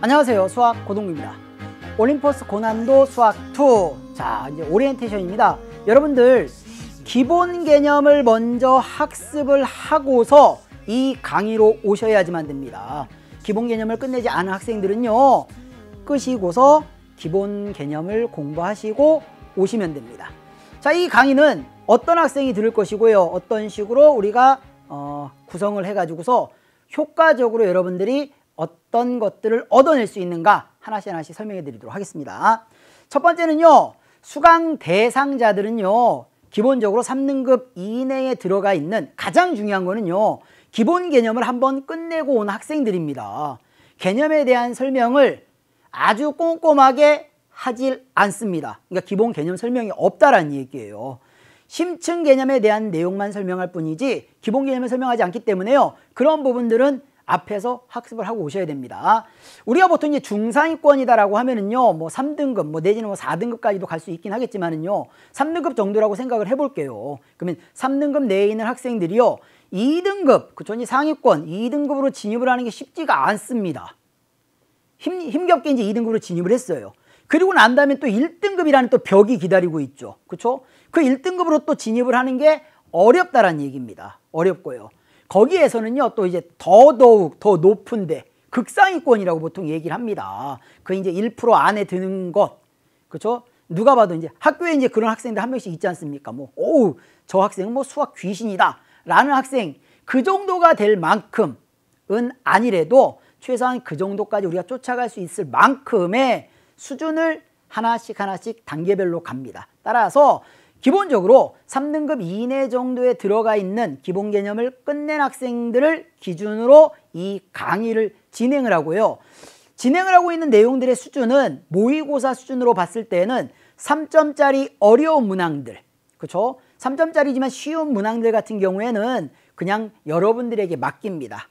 안녕하세요. 수학 고동구입니다. 올림포스 고난도 수학 2. 자, 이제 오리엔테이션입니다. 여러분들 기본 개념을 먼저 학습을 하고서 이 강의로 오셔야지만 됩니다. 기본 개념을 끝내지 않은 학생들은요, 끄시고서 기본 개념을 공부하시고 오시면 됩니다. 자, 이 강의는 어떤 학생이 들을 것이고요, 어떤 식으로 우리가 구성을 해가지고서 효과적으로 여러분들이 어떤 것들을 얻어낼 수 있는가 하나씩 하나씩 설명해 드리도록 하겠습니다. 첫 번째는요, 수강 대상자들은요, 기본적으로 3등급 이내에 들어가 있는, 가장 중요한 거는요, 기본 개념을 한번 끝내고 온 학생들입니다. 개념에 대한 설명을 아주 꼼꼼하게 하질 않습니다. 그러니까 기본 개념 설명이 없다라는 얘기예요. 심층 개념에 대한 내용만 설명할 뿐이지 기본 개념을 설명하지 않기 때문에요, 그런 부분들은 앞에서 학습을 하고 오셔야 됩니다. 우리가 보통 이제 중상위권이다라고 하면은요, 뭐 3등급, 뭐 내지는 뭐 4등급까지도 갈 수 있긴 하겠지만은요, 3등급 정도라고 생각을 해볼게요. 그러면 3등급 내에 있는 학생들이요, 2등급, 그쵸, 이제 상위권 2등급으로 진입을 하는 게 쉽지가 않습니다. 힘겹게 이제 2등급으로 진입을 했어요. 그리고 난 다음에 또 1등급이라는 또 벽이 기다리고 있죠. 그쵸? 그 1등급으로 또 진입을 하는 게 어렵다라는 얘기입니다. 어렵고요. 거기에서는요, 또 이제 더더욱 더 높은데, 극상위권이라고 보통 얘기를 합니다. 그 이제 1% 안에 드는 것. 그렇죠? 누가 봐도 이제 학교에 이제 그런 학생들 한 명씩 있지 않습니까? 뭐, 오우, 저 학생은 뭐 수학 귀신이다 라는 학생, 그 정도가 될 만큼은 아니래도 최소한 그 정도까지 우리가 쫓아갈 수 있을 만큼의 수준을 하나씩 하나씩 단계별로 갑니다. 따라서 기본적으로 3등급 이내 정도에 들어가 있는 기본 개념을 끝낸 학생들을 기준으로 이 강의를 진행을 하고요. 진행을 하고 있는 내용들의 수준은 모의고사 수준으로 봤을 때는 3점짜리 어려운 문항들, 그렇죠? 3점짜리지만 쉬운 문항들 같은 경우에는 그냥 여러분들에게 맡깁니다.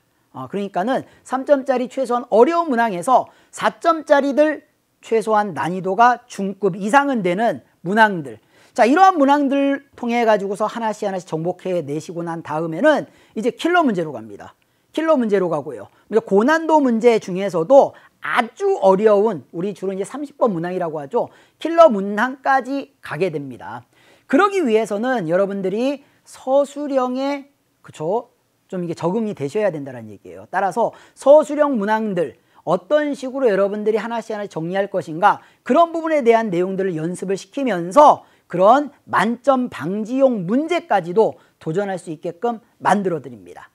그러니까는 3점짜리 최소한 어려운 문항에서 4점짜리들 최소한 난이도가 중급 이상은 되는 문항들, 자, 이러한 문항들 통해 가지고서 하나씩 하나씩 정복해 내시고 난 다음에는 이제 킬러 문제로 갑니다. 킬러 문제로 가고요. 고난도 문제 중에서도 아주 어려운, 우리 주로 이제 30번 문항이라고 하죠, 킬러 문항까지 가게 됩니다. 그러기 위해서는 여러분들이 서술형에, 그쵸, 좀 이게 적응이 되셔야 된다는 얘기예요. 따라서 서술형 문항들 어떤 식으로 여러분들이 하나씩 하나씩 정리할 것인가, 그런 부분에 대한 내용들을 연습을 시키면서 그런 만점 방지용 문제까지도 도전할 수 있게끔 만들어 드립니다.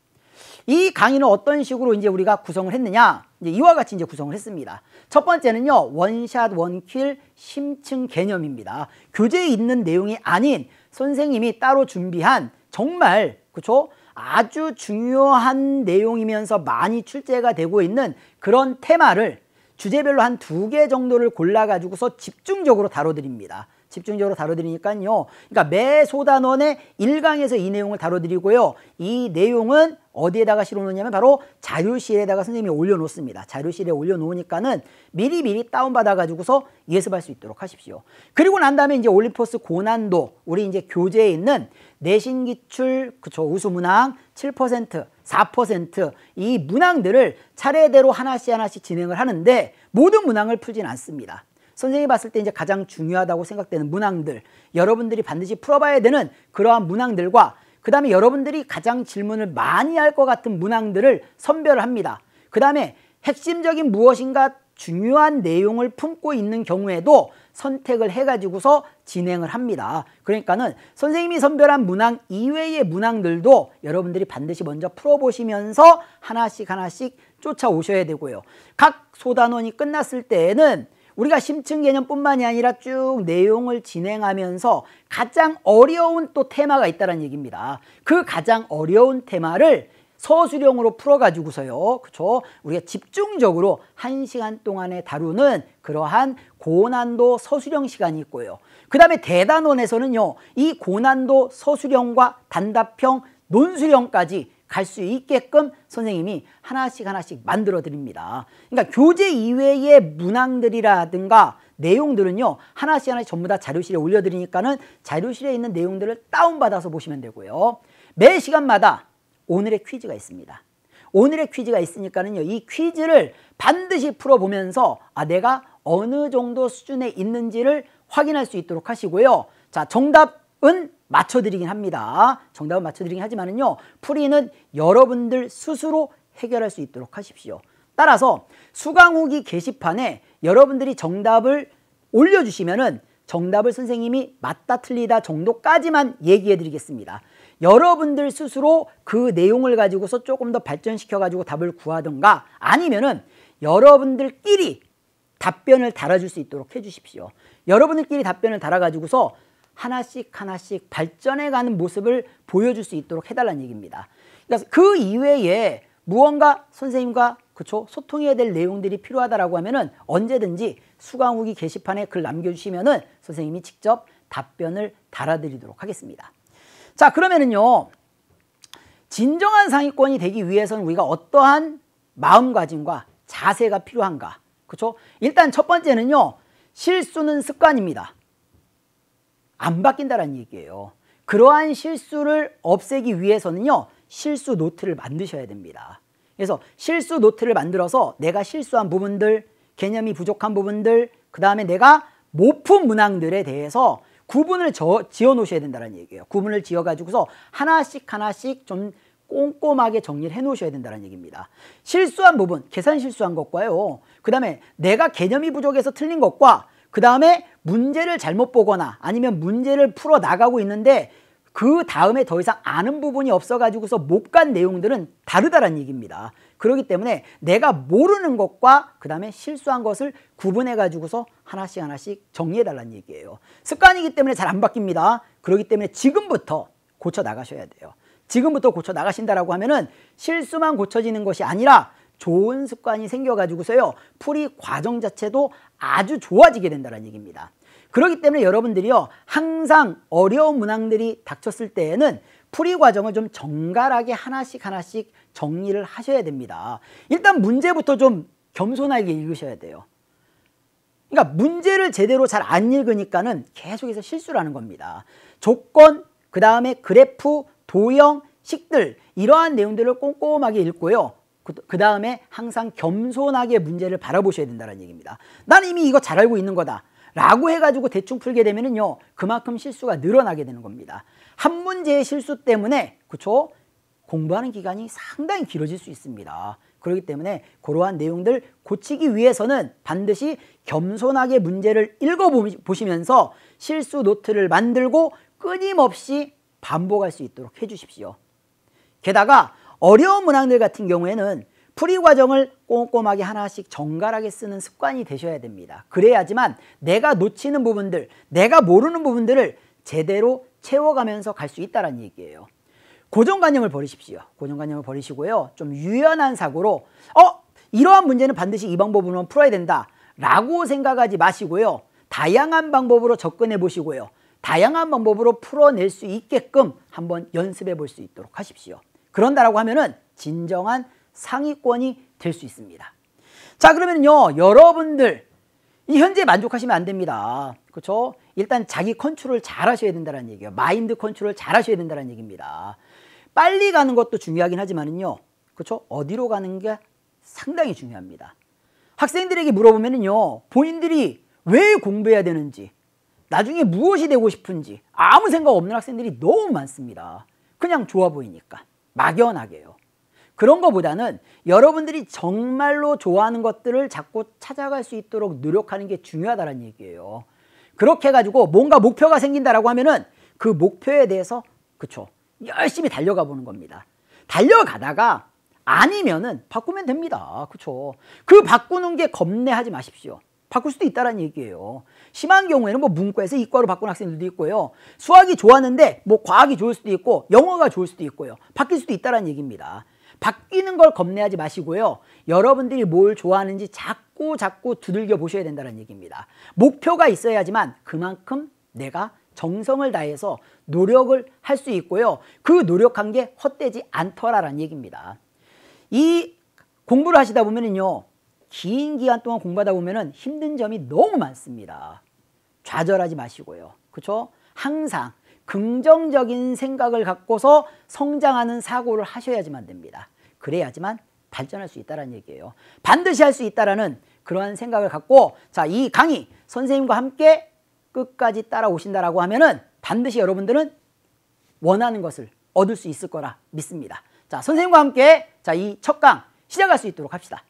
이 강의는 어떤 식으로 이제 우리가 구성을 했느냐, 이제 이와 같이 이제 구성을 했습니다. 첫 번째는요, 원샷 원킬 심층 개념입니다. 교재에 있는 내용이 아닌 선생님이 따로 준비한 정말, 그렇죠, 아주 중요한 내용이면서 많이 출제가 되고 있는 그런 테마를 주제별로 한 2개 정도를 골라 가지고서 집중적으로 다뤄드립니다. 집중적으로 다뤄드리니까요, 그러니까 매 소단원의 1강에서 이 내용을 다뤄드리고요, 이 내용은 어디에다가 실어놓냐면 바로 자료실에다가 선생님이 올려놓습니다. 자료실에 올려놓으니까는 미리미리 다운받아 가지고서 예습할 수 있도록 하십시오. 그리고 난 다음에 이제 올림포스 고난도, 우리 이제 교재에 있는 내신 기출, 그쵸, 우수 문항 7%, 4% 이 문항들을 차례대로 하나씩 하나씩 진행을 하는데, 모든 문항을 풀진 않습니다. 선생님이 봤을 때 이제 가장 중요하다고 생각되는 문항들, 여러분들이 반드시 풀어봐야 되는 그러한 문항들과, 그 다음에 여러분들이 가장 질문을 많이 할 것 같은 문항들을 선별을 합니다. 그 다음에 핵심적인 무엇인가 중요한 내용을 품고 있는 경우에도 선택을 해가지고서 진행을 합니다. 그러니까는 선생님이 선별한 문항 이외의 문항들도 여러분들이 반드시 먼저 풀어보시면서 하나씩 하나씩 쫓아오셔야 되고요. 각 소단원이 끝났을 때에는 우리가 심층 개념뿐만이 아니라 쭉 내용을 진행하면서 가장 어려운 또 테마가 있다는 얘기입니다. 그 가장 어려운 테마를 서술형으로 풀어가지고서요, 그쵸, 우리가 집중적으로 1시간 동안에 다루는 그러한 고난도 서술형 시간이 있고요. 그 다음에 대단원에서는요, 이 고난도 서술형과 단답형, 논술형까지 갈 수 있게끔 선생님이 하나씩 하나씩 만들어 드립니다. 그러니까 교재 이외의 문항들이라든가 내용들은요, 하나씩 하나씩 전부 다 자료실에 올려드리니까는 자료실에 있는 내용들을 다운받아서 보시면 되고요. 매 시간마다 오늘의 퀴즈가 있습니다. 오늘의 퀴즈가 있으니까는요, 이 퀴즈를 반드시 풀어보면서 내가 어느 정도 수준에 있는지를 확인할 수 있도록 하시고요. 자, 정답은 맞춰드리긴 합니다. 정답은 맞춰드리긴 하지만은요, 풀이는 여러분들 스스로 해결할 수 있도록 하십시오. 따라서 수강 후기 게시판에 여러분들이 정답을 올려주시면은 정답을 선생님이 맞다 틀리다 정도까지만 얘기해 드리겠습니다. 여러분들 스스로 그 내용을 가지고서 조금 더 발전시켜 가지고 답을 구하든가 아니면은 여러분들끼리 답변을 달아줄 수 있도록 해 주십시오. 여러분들끼리 답변을 달아 가지고서 하나씩 하나씩 발전해가는 모습을 보여줄 수 있도록 해달라는 얘기입니다. 그러니까 그 이외에 무언가 선생님과 소통해야 될 내용들이 필요하다라고 하면은 언제든지 수강 후기 게시판에 글 남겨주시면은 선생님이 직접 답변을 달아드리도록 하겠습니다. 자, 그러면은요, 진정한 상위권이 되기 위해서는 우리가 어떠한 마음가짐과 자세가 필요한가? 그렇죠? 일단 첫 번째는요, 실수는 습관입니다. 안 바뀐다는 얘기예요. 그러한 실수를 없애기 위해서는요, 실수 노트를 만드셔야 됩니다. 그래서 실수 노트를 만들어서 내가 실수한 부분들, 개념이 부족한 부분들, 그 다음에 내가 못 푼 문항들에 대해서 구분을 지어 놓으셔야 된다는 얘기예요. 구분을 지어 가지고서 하나씩 하나씩 좀 꼼꼼하게 정리를 해 놓으셔야 된다는 얘기입니다. 실수한 부분, 계산 실수한 것과요, 그 다음에 내가 개념이 부족해서 틀린 것과 그 다음에 문제를 잘못 보거나 아니면 문제를 풀어 나가고 있는데 그 다음에 더 이상 아는 부분이 없어가지고서 못 간 내용들은 다르다는 얘기입니다. 그렇기 때문에 내가 모르는 것과 그 다음에 실수한 것을 구분해가지고서 하나씩 하나씩 정리해달라는 얘기예요. 습관이기 때문에 잘 안 바뀝니다. 그렇기 때문에 지금부터 고쳐 나가셔야 돼요. 지금부터 고쳐 나가신다라고 하면은 실수만 고쳐지는 것이 아니라 좋은 습관이 생겨가지고서요, 풀이 과정 자체도 아주 좋아지게 된다는 얘기입니다. 그렇기 때문에 여러분들이요, 항상 어려운 문항들이 닥쳤을 때에는 풀이 과정을 좀 정갈하게 하나씩 하나씩 정리를 하셔야 됩니다. 일단 문제부터 좀 겸손하게 읽으셔야 돼요. 그러니까 문제를 제대로 잘 안 읽으니까는 계속해서 실수를 하는 겁니다. 조건, 그 다음에 그래프, 도형, 식들, 이러한 내용들을 꼼꼼하게 읽고요. 그 다음에 항상 겸손하게 문제를 바라보셔야 된다는 얘기입니다. 나는 이미 이거 잘 알고 있는 거다 라고 해가지고 대충 풀게 되면은요, 그만큼 실수가 늘어나게 되는 겁니다. 한 문제의 실수 때문에 공부하는 기간이 상당히 길어질 수 있습니다. 그렇기 때문에 그러한 내용들 고치기 위해서는 반드시 겸손하게 문제를 읽어보시면서 실수 노트를 만들고 끊임없이 반복할 수 있도록 해주십시오. 게다가 어려운 문항들 같은 경우에는 풀이 과정을 꼼꼼하게 하나씩 정갈하게 쓰는 습관이 되셔야 됩니다. 그래야지만 내가 놓치는 부분들, 내가 모르는 부분들을 제대로 채워가면서 갈 수 있다는 얘기예요. 고정관념을 버리십시오. 고정관념을 버리시고요, 좀 유연한 사고로 이러한 문제는 반드시 이 방법으로만 풀어야 된다 라고 생각하지 마시고요, 다양한 방법으로 접근해 보시고요, 다양한 방법으로 풀어낼 수 있게끔 한번 연습해 볼 수 있도록 하십시오. 그런다라고 하면은 진정한 상위권이 될 수 있습니다. 자, 그러면요, 여러분들 이 현재 만족하시면 안 됩니다. 그렇죠? 일단 자기 컨트롤 잘 하셔야 된다는 얘기예요. 마인드 컨트롤 잘 하셔야 된다는 얘기입니다. 빨리 가는 것도 중요하긴 하지만은요, 그렇죠? 어디로 가는 게 상당히 중요합니다. 학생들에게 물어보면은요, 본인들이 왜 공부해야 되는지, 나중에 무엇이 되고 싶은지 아무 생각 없는 학생들이 너무 많습니다. 그냥 좋아 보이니까, 막연하게요. 그런 것보다는 여러분들이 정말로 좋아하는 것들을 자꾸 찾아갈 수 있도록 노력하는 게 중요하다는 얘기예요. 그렇게 해가지고 뭔가 목표가 생긴다라고 하면은 그 목표에 대해서 열심히 달려가 보는 겁니다. 달려가다가 아니면은 바꾸면 됩니다. 그 바꾸는 게 겁내하지 마십시오. 바꿀 수도 있다는 얘기예요. 심한 경우에는 문과에서 이과로 바꾼 학생들도 있고요, 수학이 좋았는데 과학이 좋을 수도 있고 영어가 좋을 수도 있고요, 바뀔 수도 있다는 얘기입니다. 바뀌는 걸 겁내하지 마시고요, 여러분들이 뭘 좋아하는지 자꾸 두들겨 보셔야 된다는 얘기입니다. 목표가 있어야지만 그만큼 내가 정성을 다해서 노력을 할 수 있고요, 그 노력한 게 헛되지 않더라라는 얘기입니다. 이 공부를 하시다 보면은요, 긴 기간 동안 공부하다 보면은 힘든 점이 너무 많습니다. 좌절하지 마시고요, 항상 긍정적인 생각을 갖고서 성장하는 사고를 하셔야지만 됩니다. 그래야지만 발전할 수 있다는 얘기예요. 반드시 할 수 있다라는 그러한 생각을 갖고 자, 이 강의 선생님과 함께 끝까지 따라오신다라고 하면은 반드시 여러분들은 원하는 것을 얻을 수 있을 거라 믿습니다. 자, 선생님과 함께 자, 이 첫 강 시작할 수 있도록 합시다.